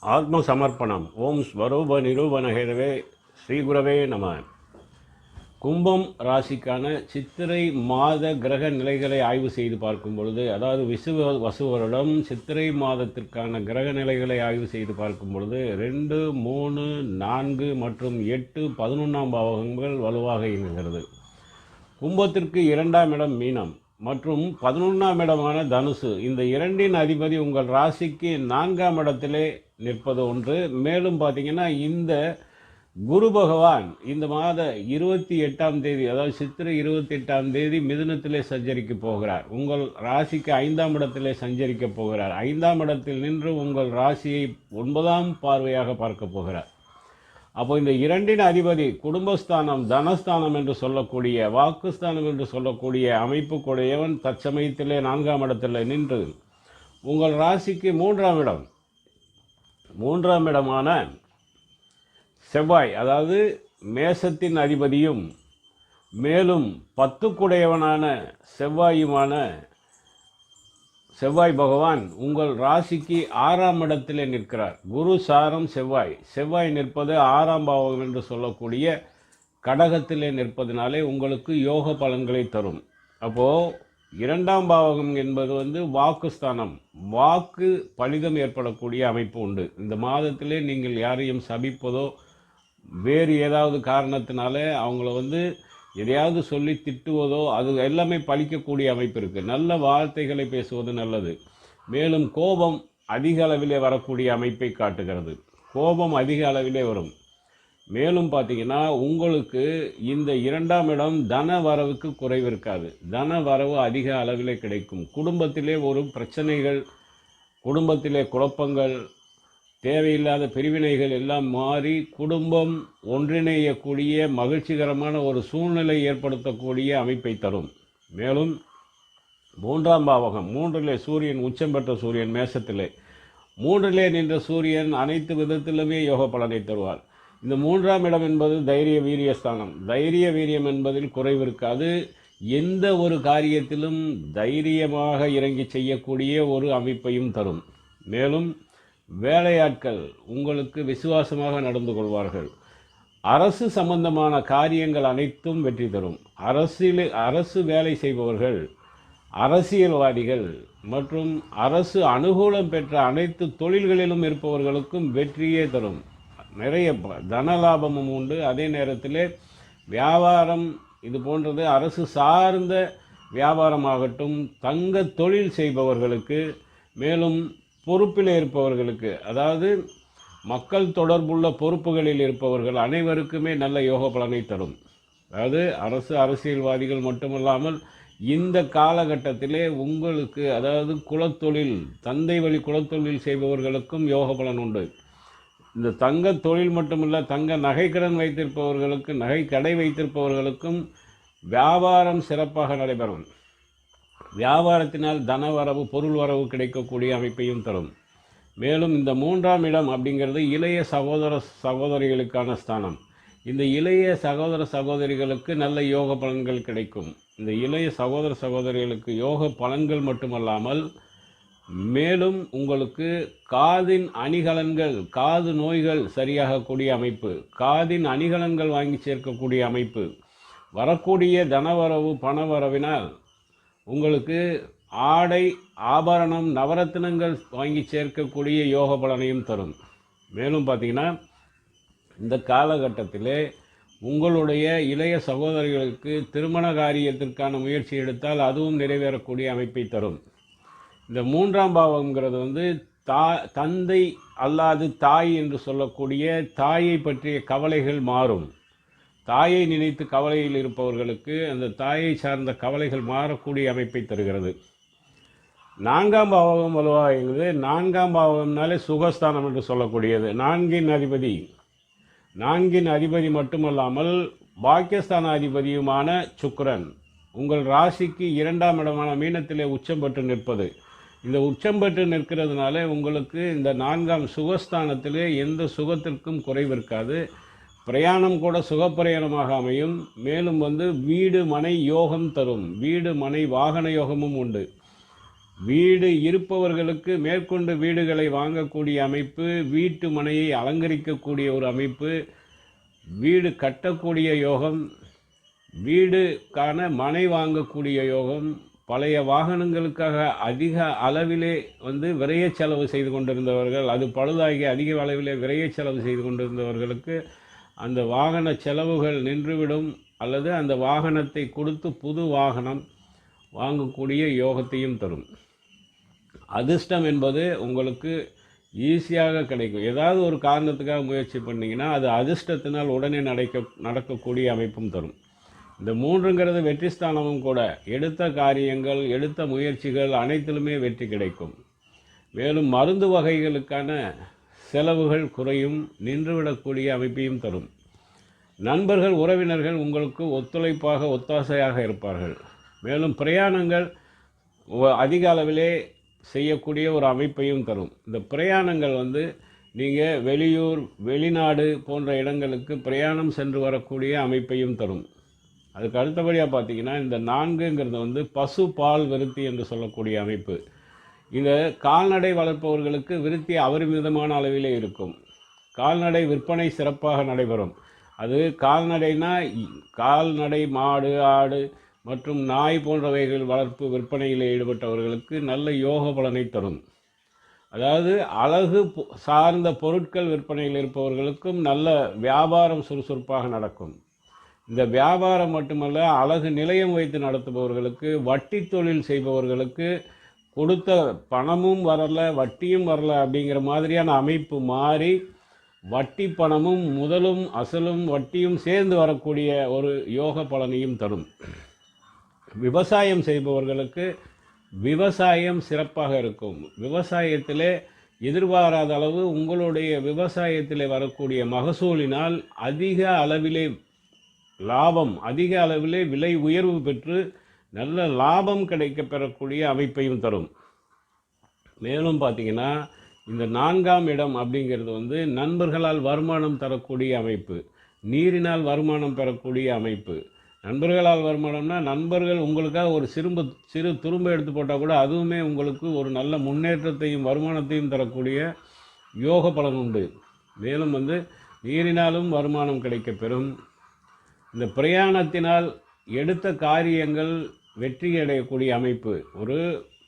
ஆத்ம சமர்ப்பணம். ஓம் ஸ்வரூப நிரூபணஹேதவே ஸ்ரீகுரவே நம. கும்பம் ராசிக்கான சித்திரை மாத கிரக நிலைகளை ஆய்வு செய்து பார்க்கும் பொழுது, அதாவது வசுவருடம் சித்திரை மாதத்திற்கான கிரக நிலைகளை ஆய்வு செய்து பார்க்கும் பொழுது 2, 3, 4 மற்றும் 8, 11ஆம் பாவகங்கள் வலுவாக இயங்குகிறது. கும்பத்திற்கு 2ஆம் இடம் மீனம் மற்றும் 11ஆம் இடமான தனுசு. இந்த இரண்டின் அதிபதி உங்கள் ராசிக்கு 4ஆம் இடத்திலே நிற்பது ஒன்று. மேலும் பார்த்தீங்கன்னா இந்த குரு பகவான் இந்த மாத 28ஆம் தேதி, அதாவது சித்திரை 28ஆம் தேதி மிதுனத்திலே சஞ்சரிக்க போகிறார். உங்கள் ராசிக்கு 5ஆம் இடத்திலே சஞ்சரிக்க போகிறார். 5ஆம் இடத்தில் நின்று உங்கள் ராசியை 9ஆம் பார்வையாக பார்க்க போகிறார். அப்போ இந்த இரண்டின் அதிபதி குடும்பஸ்தானம், தனஸ்தானம் என்று சொல்லக்கூடிய, வாக்குஸ்தானம் என்று சொல்லக்கூடிய அமைப்பு கூடையவன் தற்சமயத்திலே 4ஆம் இடத்தில் நின்று உங்கள் ராசிக்கு 3ஆம் இடமான செவ்வாய், அதாவது மேசத்தின் அதிபதியும் மேலும் 10 குடையவனான செவ்வாய் பகவான் உங்கள் ராசிக்கு 6ஆம் இடத்திலே நிற்கிறார். குரு சாரம் செவ்வாய் நிற்பது 6ஆம் பாவகம் என்று சொல்லக்கூடிய கடகத்திலே நிற்பதனாலே உங்களுக்கு யோக பலன்களை தரும். அப்போது 2ஆம் பாவகம் என்பது வாக்குஸ்தானம், வாக்கு பலிதம் ஏற்படக்கூடிய அமைப்பு உண்டு. இந்த மாதத்திலே நீங்கள் யாரையும் சபிப்பதோ வேறு ஏதாவது காரணத்தினால அவங்கள எதையாவது சொல்லி திட்டுவதோ அது எல்லாமே பலிக்கக்கூடிய அமைப்பு இருக்குது. நல்ல வார்த்தைகளை பேசுவது நல்லது. மேலும் கோபம் அதிக அளவிலே வரக்கூடிய அமைப்பை காட்டுகிறது. கோபம் அதிக அளவிலே வரும். மேலும் பார்த்தீங்கன்னா உங்களுக்கு இந்த 2ஆம் இடம் தன வரவுக்கு குறைவு இருக்காது. தன வரவு அதிக அளவிலே கிடைக்கும். குடும்பத்திலே ஒரு பிரச்சனைகள், குடும்பத்திலே குழப்பங்கள், தேவையில்லாத பிரிவினைகள் எல்லாம் மாறி குடும்பம் ஒன்றிணையக்கூடிய மகிழ்ச்சிகரமான ஒரு சூழ்நிலை ஏற்படுத்தக்கூடிய அமைப்பை தரும். மேலும் 3ஆம் பாவகம், 3லே சூரியன், உச்சம் பெற்ற சூரியன் மேசத்திலே 3லே நின்ற சூரியன் அனைத்து விதத்திலுமே யோக பலனை தருவார். இந்த 3ஆம் இடம் என்பது தைரிய வீரியஸ்தானம். தைரிய வீரியம் என்பதில் குறைவு இருக்காது. எந்த ஒரு காரியத்திலும் தைரியமாக இறங்கி செய்யக்கூடிய ஒரு அமைப்பையும் தரும். மேலும் வேலையாட்கள் உங்களுக்கு விசுவாசமாக நடந்து கொள்வார்கள். அரசு சம்பந்தமான காரியங்கள் அனைத்தும் வெற்றி தரும். அரசு வேலை செய்பவர்கள், அரசியல்வாதிகள் மற்றும் அரசு அனுகூலம் பெற்ற அனைத்து தொழில்களிலும் இருப்பவர்களுக்கும் வெற்றியே தரும். நிறைய தனலாபமும் உண்டு. அதே நேரத்தில் வியாபாரம் இது போன்றது அரசு சார்ந்த வியாபாரமாகட்டும், தங்க தொழில் செய்பவர்களுக்கு, மேலும் பொறுப்பில் இருப்பவர்களுக்கு, அதாவது மக்கள் தொடர்புள்ள பொறுப்புகளில் இருப்பவர்கள் அனைவருக்குமே நல்ல யோக பலனை தரும். அதாவது அரசியல்வாதிகள் மட்டுமல்லாமல் இந்த காலகட்டத்திலே உங்களுக்கு, அதாவது குலத்தொழில், தந்தை வழி குலத்தொழில் செய்பவர்களுக்கும் யோக பலன் உண்டு. இந்த தங்க தொழில் மட்டுமல்ல, தங்க நகைக்கடன் வைத்திருப்பவர்களுக்கு, நகை கடை வைத்திருப்பவர்களுக்கும் வியாபாரம் சிறப்பாக நடைபெறும். வியாபாரத்தினால் தனவரவு, பொருள் வரவு கிடைக்கக்கூடிய அமைப்பையும் தரும். மேலும் இந்த 3ஆம் இடம் அப்படிங்கிறது இளைய சகோதரிகளுக்கான ஸ்தானம். இந்த இளைய சகோதரிகளுக்கு நல்ல யோக பலன்கள் கிடைக்கும். இந்த இளைய சகோதரிகளுக்கு யோக பலன்கள் மட்டுமல்லாமல் மேலும் உங்களுக்கு காதின் அணிகலன்கள், காது நோய்கள் சரியாகக்கூடிய அமைப்பு, காதின் அணிகலன்கள் வாங்கி சேர்க்கக்கூடிய அமைப்பு, வரக்கூடிய தனவரவு பணவரவினால் உங்களுக்கு ஆடை, ஆபரணம், நவரத்தினங்கள் வாங்கி சேர்க்கக்கூடிய யோக பலனையும் தரும். மேலும் பார்த்தீங்கன்னா இந்த காலகட்டத்திலே உங்களுடைய இளைய சகோதரிகளுக்கு திருமண காரியத்திற்கான முயற்சி எடுத்தால் அதுவும் நிறைவேறக்கூடிய அமைப்பை தரும். இந்த 3ஆம் பாவம்ங்கிறது தந்தை அல்லாது தாய் என்று சொல்லக்கூடிய தாயை பற்றிய கவலைகள் மாறும். தாயை நினைத்து கவலையில் இருப்பவர்களுக்கு அந்த தாயை சார்ந்த கவலைகள் மாறக்கூடிய அமைப்பை தருகிறது. 4ஆம் பாவகம் வலுவாகிறது. 4ஆம் பாவகம்னாலே சுகஸ்தானம் என்று சொல்லக்கூடியது. 4இன் அதிபதி மட்டுமல்லாமல் பாக்கியஸ்தான அதிபதியுமான சுக்கிரன் உங்கள் ராசிக்கு 2ஆம் இடமான மீனத்திலே உச்சம் பெற்று நிற்பது. இந்த உச்சம் பெற்று நிற்கிறதுனால உங்களுக்கு இந்த 4ஆம் சுகஸ்தானத்திலே எந்த சுகத்திற்கும் குறைவு இருக்காது. பிரயாணம் கூட சுகப்பிரயாணமாக அமையும். மேலும் வீடு மனை யோகம் தரும். வீடு மனை வாகன யோகமும் உண்டு. வீடு இருப்பவர்களுக்கு மேற்கொண்டு வீடுகளை வாங்கக்கூடிய அமைப்பு, வீட்டு மனையை அலங்கரிக்கக்கூடிய ஒரு அமைப்பு, வீடு கட்டக்கூடிய யோகம், வீடுக்கான மனை வாங்கக்கூடிய யோகம், பழைய வாகனங்களுக்காக அதிக அளவிலே விரைய செலவு செய்து கொண்டிருந்தவர்கள், அது பழுதாகி அதிக அளவிலே விரைய செலவு செய்து கொண்டிருந்தவர்களுக்கு அந்த வாகன செலவுகள் நின்றுவிடும், அல்லது அந்த வாகனத்தை கொடுத்து புது வாகனம் வாங்கக்கூடிய யோகத்தையும் தரும். அதிர்ஷ்டம் என்பது உங்களுக்கு ஈஸியாக கிடைக்கும். ஏதாவது ஒரு காரணத்துக்காக முயற்சி பண்ணிங்கன்னா அது அதிர்ஷ்டத்தினால் உடனே நடக்கக்கூடிய அமைப்பும் தரும். இந்த 3ங்கிறது வெற்றி ஸ்தானமும் கூட. எடுத்த காரியங்கள், எடுத்த முயற்சிகள் அனைத்திலுமே வெற்றி கிடைக்கும். மேலும் மருந்து வகைகளுக்கான செலவுகள் குறையும், நின்றுவிடக்கூடிய அமைப்பையும் தரும். நண்பர்கள், உறவினர்கள் உங்களுக்கு ஒத்துழைப்பாக, ஒத்தாசையாக இருப்பார்கள். மேலும் பிரயாணங்கள் அதிக அளவிலே செய்யக்கூடிய ஒரு அமைப்பையும் தரும். இந்த பிரயாணங்கள் நீங்கள் வெளியூர், வெளிநாடு போன்ற இடங்களுக்கு பிரயாணம் சென்று வரக்கூடிய அமைப்பையும் தரும். அதுக்கு அடுத்தபடியாக பார்த்தீங்கன்னா, இந்த 4ங்கிறது பசு பால் விருத்தி என்று சொல்லக்கூடிய அமைப்பு. இந்த கால்நடை வளர்ப்பவர்களுக்கு விருத்தி அபரிமிதமான அளவிலே இருக்கும். கால்நடை விற்பனை சிறப்பாக நடைபெறும். அது கால்நடைனா கால்நடை மாடு, ஆடு மற்றும் நாய் போன்றவைகள் வளர்ப்பு விற்பனையில் ஈடுபட்டவர்களுக்கு நல்ல யோக பலனை தரும். அதாவது அழகு சார்ந்த பொருட்கள் விற்பனையில் இருப்பவர்களுக்கும் நல்ல வியாபாரம் சுறுசுறுப்பாக நடக்கும். இந்த வியாபாரம் மட்டுமல்ல, அழகு நிலையம் வைத்து நடத்துபவர்களுக்கு, வட்டி தொழில் செய்பவர்களுக்கு கொடுத்த பணமும் வரலை, வட்டியும் வரலை அப்படிங்கிற மாதிரியான அமைப்பு மாறி வட்டி பணமும் முதலும் அசலும் வட்டியும் சேர்ந்து வரக்கூடிய ஒரு யோக பலனையும் தரும். விவசாயம் செய்பவர்களுக்கு விவசாயம் சிறப்பாக இருக்கும். விவசாயத்திலே எதிர்பாராத அளவு உங்களுடைய விவசாயத்திலே வரக்கூடிய மகசூலினால் அதிக அளவிலே லாபம், அதிக அளவிலே விலை உயர்வு பெற்று நல்ல லாபம் கிடைக்க பெறக்கூடிய அமைப்பையும் தரும். மேலும் பார்த்தீங்கன்னா, இந்த 4ஆம் இடம் அப்படிங்கிறது நண்பர்களால் வருமானம் தரக்கூடிய அமைப்பு, நீரினால் வருமானம் பெறக்கூடிய அமைப்பு. நண்பர்களால் வருமானம்னா, நண்பர்கள் உங்களுக்காக ஒரு சிறு துரும்பை எடுத்து போட்டால் கூட அதுவுமே உங்களுக்கு ஒரு நல்ல முன்னேற்றத்தையும் வருமானத்தையும் தரக்கூடிய யோக பலன் உண்டு. மேலும் நீரினாலும் வருமானம் கிடைக்க பெறும். இந்த பிரயாணத்தினால் எடுத்த காரியங்கள் வெற்றி அடையக்கூடிய அமைப்பு. ஒரு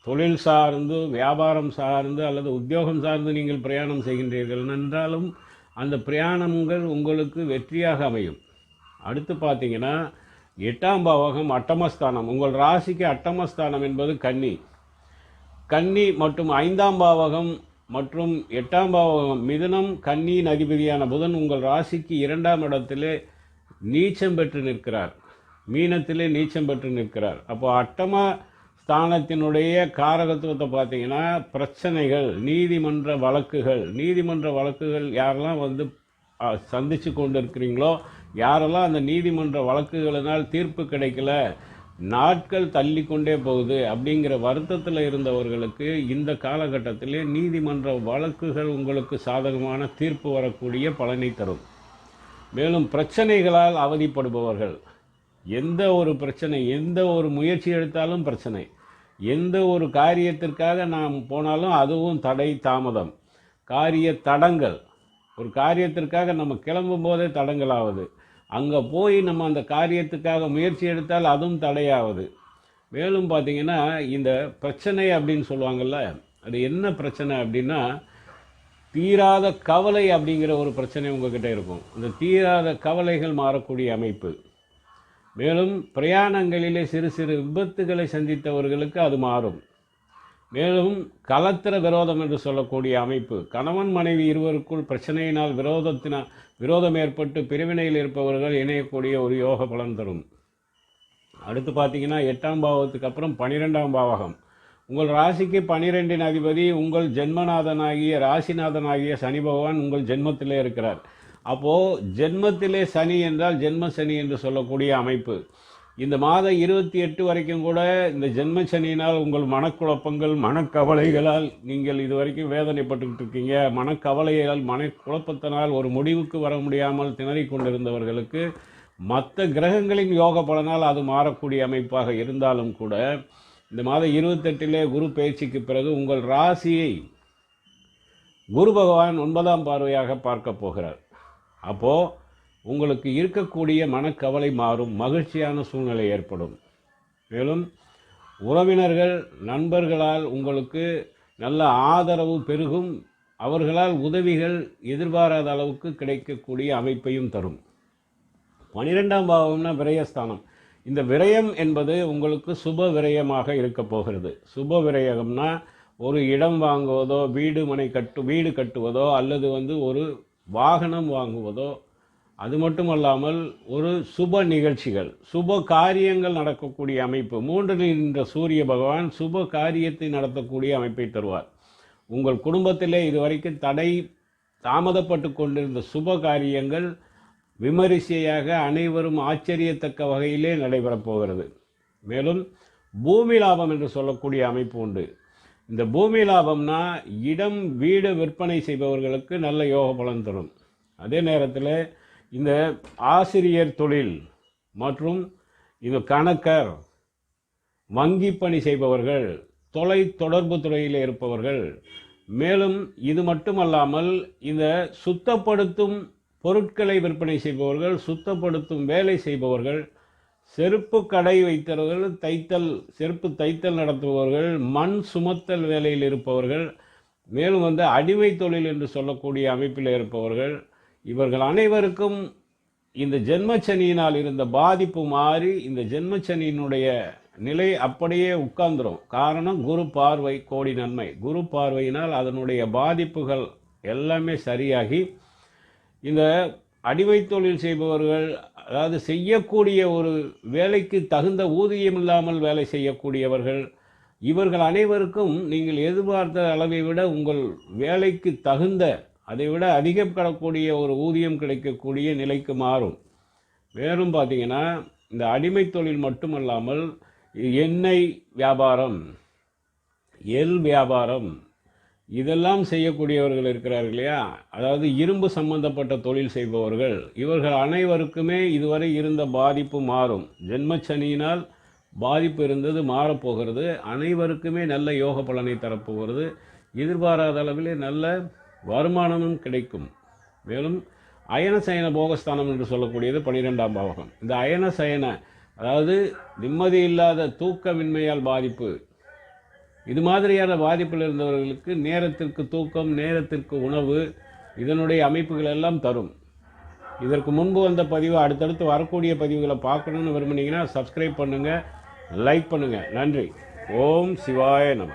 தொழில் சார்ந்து, வியாபாரம் சார்ந்து அல்லது உத்தியோகம் சார்ந்து நீங்கள் பிரயாணம் செய்கின்றீர்கள் என்றாலும் அந்த பிரயாணங்கள் உங்களுக்கு வெற்றியாக அமையும். அடுத்து பார்த்தீங்கன்னா, 8ஆம் பாவகம் அட்டமஸ்தானம். உங்கள் ராசிக்கு அட்டமஸ்தானம் என்பது கன்னி. கன்னி மற்றும் 5ஆம் பாவகம் மற்றும் 8ஆம் பாவகம் மிதுனம், கன்னியின் அதிபதியான புதன் உங்கள் ராசிக்கு 2ஆம் இடத்திலே நீச்சம் பெற்று நிற்கிறார். மீனத்திலே நீச்சம் பெற்று நிற்கிறார். அப்போ அட்டம ஸ்தானத்தினுடைய காரகத்துவத்தை பார்த்தீங்கன்னா, பிரச்சனைகள், நீதிமன்ற வழக்குகள் யாரெல்லாம் சந்தித்து கொண்டு இருக்கிறீங்களோ, யாரெல்லாம் அந்த நீதிமன்ற வழக்குகளினால் தீர்ப்பு கிடைக்கல, நாட்கள் தள்ளி கொண்டே போகுது அப்படிங்கிற வருத்தத்தில் இருந்தவர்களுக்கு இந்த காலகட்டத்திலே நீதிமன்ற வழக்குகள் உங்களுக்கு சாதகமான தீர்ப்பு வரக்கூடிய பலனை தரும். மேலும் பிரச்சனைகளால் அவதிப்படுபவர்கள், எந்த ஒரு பிரச்சனை, எந்த ஒரு முயற்சி எடுத்தாலும் பிரச்சனை, எந்த ஒரு காரியத்திற்காக நாம் போனாலும் அதுவும் தடை, தாமதம், காரிய தடங்கள். ஒரு காரியத்திற்காக நம்ம கிளம்பும் போதே தடங்கள் ஆகுது, அங்கே போய் நம்ம அந்த காரியத்துக்காக முயற்சி எடுத்தால் அதுவும் தடையாகுது. மேலும் பார்த்திங்கன்னா, இந்த பிரச்சனை அப்படின்னு சொல்லுவாங்கள்ல, அது என்ன பிரச்சனை அப்படின்னா, தீராத கவலை அப்படிங்கிற ஒரு பிரச்சனை உங்கள்கிட்ட இருக்கும். அந்த தீராத கவலைகள் மாறக்கூடிய அமைப்பு. மேலும் பிரயாணங்களிலே சிறு சிறு விபத்துகளை சந்தித்தவர்களுக்கு அது மாறும். மேலும் கலத்திர விரோதம் என்று சொல்லக்கூடிய அமைப்பு, கணவன் மனைவி இருவருக்குள் பிரச்சனையினால் விரோதம் ஏற்பட்டு பிரிவினையில் இருப்பவர்கள் இணையக்கூடிய ஒரு யோக பலன் தரும். அடுத்து பார்த்தீங்கன்னா, 8ஆம் பாவத்துக்கு அப்புறம் 12ஆம் பாவகம். உங்கள் ராசிக்கு 12இன் அதிபதி உங்கள் ஜென்மநாதனாகிய ராசிநாதனாகிய சனி பகவான் உங்கள் ஜென்மத்திலே இருக்கிறார். அப்போது ஜென்மத்திலே சனி என்றால் ஜென்ம சனி என்று சொல்லக்கூடிய அமைப்பு. இந்த மாதம் 28 வரைக்கும் கூட இந்த ஜென்ம சனியினால் உங்கள் மனக்குழப்பங்கள், மனக்கவலைகளால் நீங்கள் இதுவரைக்கும் வேதனைப்பட்டுக்கிட்டு இருக்கீங்க. மனக்கவலையால், மனக்குழப்பத்தினால் ஒரு முடிவுக்கு வர முடியாமல் திணறிக் கொண்டிருந்தவர்களுக்கு மற்ற கிரகங்களின் யோக பலனால் அது மாறக்கூடிய அமைப்பாக இருந்தாலும் கூட இந்த மாதம் 28 குரு பயிற்சிக்கு பிறகு உங்கள் ராசியை குரு பகவான் 9ஆம் பார்வையாக பார்க்க போகிறார். அப்போது உங்களுக்கு இருக்கக்கூடிய மனக்கவலை மாறும், மகிழ்ச்சியான சூழ்நிலை ஏற்படும். மேலும் உறவினர்கள் நண்பர்களால் உங்களுக்கு நல்ல ஆதரவு பெருகும். அவர்களால் உதவிகள் எதிர்பாராத அளவுக்கு கிடைக்கக்கூடிய அமைப்பையும் தரும். 12ஆம் பாவம்னா விரயஸ்தானம். இந்த விரயம் என்பது உங்களுக்கு சுப விரயமாக இருக்க போகிறது. சுப விரயம்னா ஒரு இடம் வாங்குவதோ, வீடு கட்டுவதோ, அல்லது ஒரு வாகனம் வாங்குவதோ, அது மட்டுமல்லாமல் ஒரு சுப நிகழ்ச்சிகள், சுப காரியங்கள் நடக்கக்கூடிய அமைப்பு. 3 நின்ற சூரிய பகவான் சுப காரியத்தை நடத்தக்கூடிய அமைப்பை தருவார். உங்கள் குடும்பத்திலே இதுவரைக்கும் தாமதப்பட்டு கொண்டிருந்த சுப காரியங்கள் விமரிசையாக அனைவரும் ஆச்சரியத்தக்க வகையிலே நடைபெறப் போகிறது. மேலும் பூமி லாபம் என்று சொல்லக்கூடிய அமைப்பு உண்டு. இந்த பூமி லாபம்னா இடம் வீடு விற்பனை செய்பவர்களுக்கு நல்ல யோக பலன் தரும். அதே நேரத்தில் இந்த ஆசிரியர் தொழில் மற்றும் இந்த கணக்கர், வங்கி பணி செய்பவர்கள், தொலை தொடர்பு துறையில் இருப்பவர்கள், மேலும் இது மட்டுமல்லாமல் இந்த சுத்தப்படுத்தும் பொருட்களை விற்பனை செய்பவர்கள், சுத்தப்படுத்தும் வேலை செய்பவர்கள், செருப்பு கடை வைத்தவர்கள், செருப்பு தைத்தல் நடத்துபவர்கள், மண் சுமத்தல் வேலையில் இருப்பவர்கள், மேலும் அடிமை தொழில் என்று சொல்லக்கூடிய அமைப்பில் இருப்பவர்கள், இவர்கள் அனைவருக்கும் இந்த ஜென்மச்சனியினால் இருந்த பாதிப்பு மாறி இந்த ஜென்மச்சனியினுடைய நிலை அப்படியே உட்கார்ந்துடும். காரணம் குரு பார்வை கோடி நன்மை. குரு பார்வையினால் அதனுடைய பாதிப்புகள் எல்லாமே சரியாகி இந்த அடிமை தொழில் செய்பவர்கள், அதாவது செய்யக்கூடிய ஒரு வேலைக்கு தகுந்த ஊதியம் இல்லாமல் வேலை செய்யக்கூடியவர்கள், இவர்கள் அனைவருக்கும் நீங்கள் எதிர்பார்த்த அளவை விட உங்கள் வேலைக்கு தகுந்த அதை விட அதிகப்படக்கூடிய ஒரு ஊதியம் கிடைக்கக்கூடிய நிலைக்கு மாறும். மேலும் பார்த்தீங்கன்னா இந்த அடிமை தொழில் மட்டுமல்லாமல் எண்ணெய் வியாபாரம், எள் வியாபாரம், இதெல்லாம் செய்யக்கூடியவர்கள் இருக்கிறார்கள் இல்லையா, அதாவது இரும்பு சம்பந்தப்பட்ட தொழில் செய்பவர்கள், இவர்கள் அனைவருக்குமே இதுவரை இருந்த பாதிப்பு மாறும். ஜென்மச்சனியினால் பாதிப்பு இருந்தது மாறப்போகிறது. அனைவருக்குமே நல்ல யோக பலனை தரப்போகிறது. எதிர்பாராத அளவிலே நல்ல வருமானமும் கிடைக்கும். மேலும் அயனசயன போகஸ்தானம் என்று சொல்லக்கூடியது 12ஆம் பாவகம். இந்த அயனசயன, அதாவது நிம்மதி இல்லாத தூக்கமின்மையால் பாதிப்பு, இது மாதிரியான பாதிப்பில் இருந்தவர்களுக்கு நேரத்திற்கு தூக்கம், நேரத்திற்கு உணவு, இதனுடைய அமைப்புகள் எல்லாம் தரும். இதற்கு முன்பு வந்த பதிவு, அடுத்தடுத்து வரக்கூடிய பதிவுகளை பார்க்கணுன்னு விரும்புனீங்கன்னா சப்ஸ்கிரைப் பண்ணுங்கள், லைக் பண்ணுங்கள். நன்றி. ஓம் சிவாய நம.